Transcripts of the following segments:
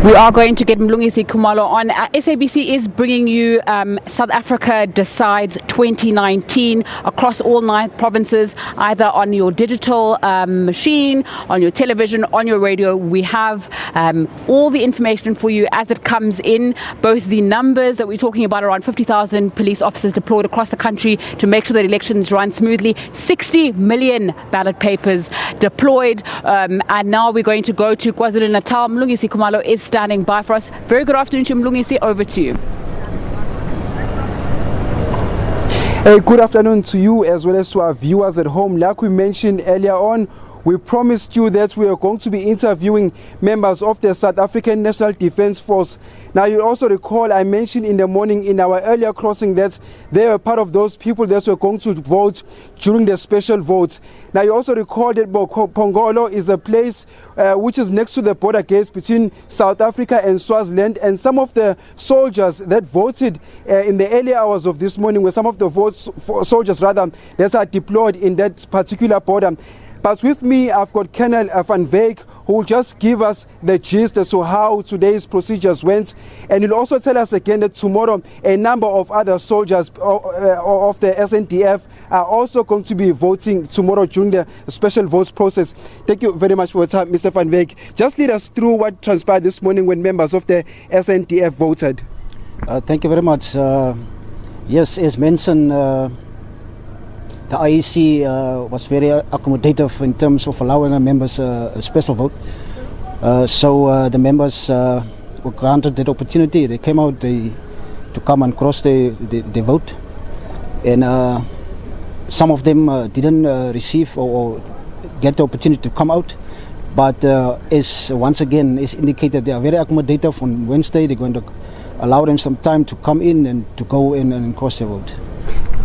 We are going to get MlungisI Khumalo on. SABC is bringing you South Africa Decides 2019 across all 9 provinces, either on your digital machine, on your television, on your radio. We have all the information for you as it comes in, both the numbers that we're talking about, around 50,000 police officers deployed across the country to make sure that elections run smoothly, 60 million ballot papers deployed, and now we're going to go to KwaZulu-Natal. MlungisI Khumalo is standing by for us. Very good afternoon to MlungisI. Over to you. Good afternoon to you as well as to our viewers at home. Like we mentioned earlier on, we promised you that we are going to be interviewing members of the South African National Defence Force. Now, you also recall I mentioned in the morning in our earlier crossing that they were part of those people that were going to vote during the special vote. Now, you also recall that Pongola is a place which is next to the border gates between South Africa and Swaziland, and some of the soldiers that voted in the early hours of this morning were some of the soldiers that are deployed in that particular border. But with me, I've got Colonel Van Wyk, who will just give us the gist as to how today's procedures went. And he'll also tell us again that tomorrow a number of other soldiers of the SNDF are also going to be voting tomorrow during the special votes process. Thank you very much for your time, Mr. Van Wyk. Just lead us through what transpired this morning when members of the SNDF voted. Thank you very much. Yes, as mentioned, the IEC was very accommodative in terms of allowing our members a special vote. So the members were granted that opportunity. They came out to come and cross the vote. And some of them didn't receive or get the opportunity to come out. But as once again is indicated, they are very accommodative. On Wednesday, they're going to allow them some time to come in and to go in and cross the vote.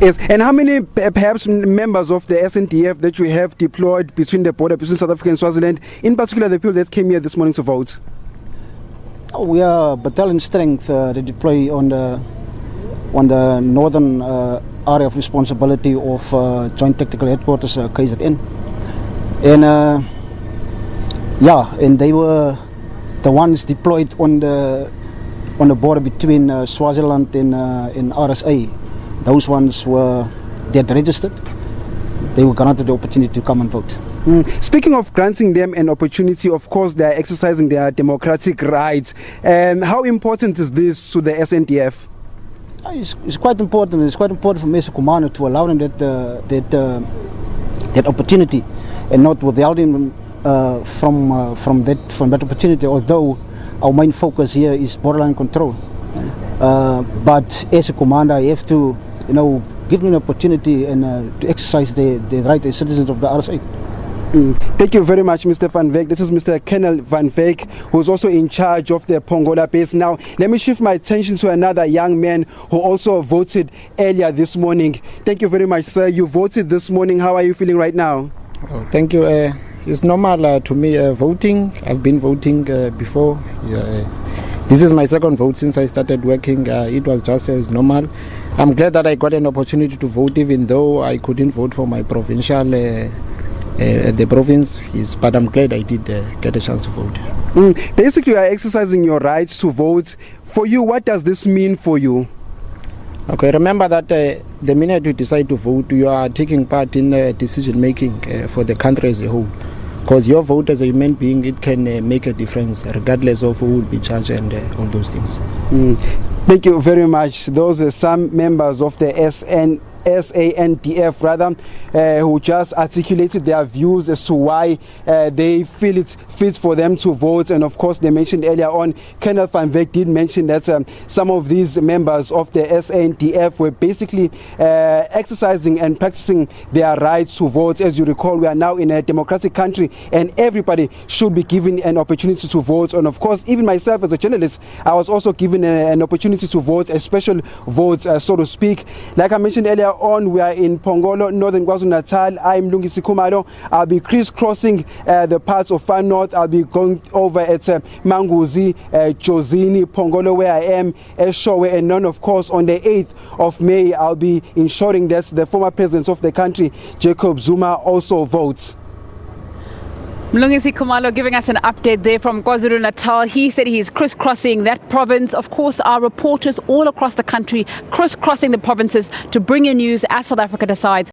Yes, and how many perhaps members of the SNDF that you have deployed between the border between South Africa and Swaziland, in particular the people that came here this morning to vote? We are battalion strength to deploy on the northern area of responsibility of Joint Tactical Headquarters KZN, and and they were the ones deployed on the border between Swaziland and RSA. Those ones were dead registered. They were granted the opportunity to come and vote. Speaking of granting them an opportunity, of course, they are exercising their democratic rights. And how important is this to the SNDF? It's quite important. It's quite important for me as a commander to allow them that opportunity, and not withholding from that opportunity. Although our main focus here is borderline control, but as a commander, I have to give them an opportunity and to exercise the right as citizens of the RSA. Thank you very much, Mr. Van Wyk. This is Mr. Colonel Van Wyk, who's also in charge of the Pongola base. Now, let me shift my attention to another young man who also voted earlier this morning. Thank you very much, sir. You voted this morning. How are you feeling right now? Oh, thank you. It's normal to me voting. I've been voting before. This is my second vote since I started working. It was just as normal. I'm glad that I got an opportunity to vote, even though I couldn't vote for my provincial the province. But I'm glad I did get a chance to vote. Basically, you are exercising your rights to vote. For you, what does this mean for you? Okay, remember that the minute you decide to vote, you are taking part in decision making for the country as a whole. Because your vote as a human being, it can make a difference regardless of who will be charged and all those things. Thank you very much. Those are some members of the SANDF who just articulated their views as to why they feel it's fit for them to vote. And of course, they mentioned earlier on, Colonel Van Wyk did mention that some of these members of the SANDF were basically exercising and practicing their rights to vote. As you recall, we are now in a democratic country and everybody should be given an opportunity to vote. And of course, even myself as a journalist, I was also given an opportunity to vote, a special vote, so to speak. Like I mentioned earlier on, we are in Pongola, northern KwaZulu-Natal. I'm MlungisI Khumalo. I'll be crisscrossing the parts of Far North. I'll be going over at MlungisI, Jozini, Pongola, where I am, Eshowe, and none, of course, on the 8th of May, I'll be ensuring that the former president of the country, Jacob Zuma, also votes. MlungisI Khumalo giving us an update there from KwaZulu-Natal. He said he's crisscrossing that province. Of course, our reporters all across the country crisscrossing the provinces to bring you news as South Africa decides.